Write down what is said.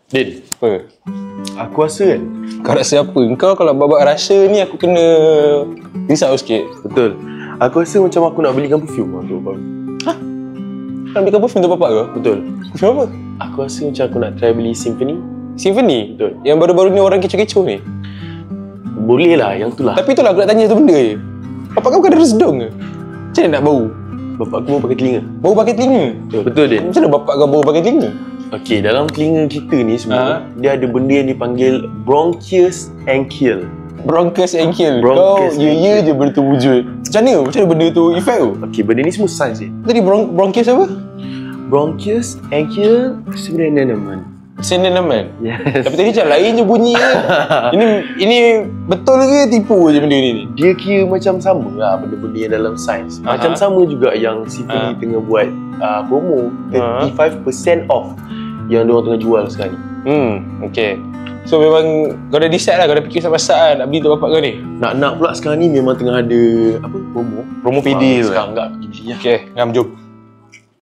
Din, Apa? aku rasa kan. Kau rasa apa? Kau kalau babak rasa ni aku kena risau sikit. Betul. Aku rasa macam aku nak belikan perfume untuk baru. Kau ambil perfume untuk bapak kau? Betul. Perfume apa? Aku rasa macam aku nak try beli Symphony. Symphony? Betul. Yang baru-baru ni orang kecoh-kecoh ni? Boleh lah, yang tu lah. Tapi itulah aku nak tanya satu benda je. Bapak kau bukan ada resedung ke? Macam mana nak bau? Bapak aku baru pakai telinga. Bau pakai telinga? Betul, Din. Macam mana bapak kau bau pakai telinga? Okey, dalam telinga kita ni semua, dia ada benda yang dipanggil bronchus anchial. Bronchus anchial. Bronchus Kau ya je benda tu wujud. Macam mana? Macam mana benda tu effect tu? Okey, benda ni semua science je. Tadi bronchus apa? Bronchus anchial syndrome. Synonym. Yes. Tapi tadi macam lain je bunyi je. Ini betul ke tipu je benda ni? Dia kira macam sama lah benda-benda yang dalam sains. Macam sama juga yang Symphony tengah buat promo 35% off yang diorang tengah jual sekarang ni. Okay. So memang kau dah decide lah, kau dah fikir sampai nak beli untuk bapak kau ni? Nak pula sekarang ni memang tengah ada apa promo. Promo PD tu. Sekarang enggak pergi beli lah. Okay, ngam jom.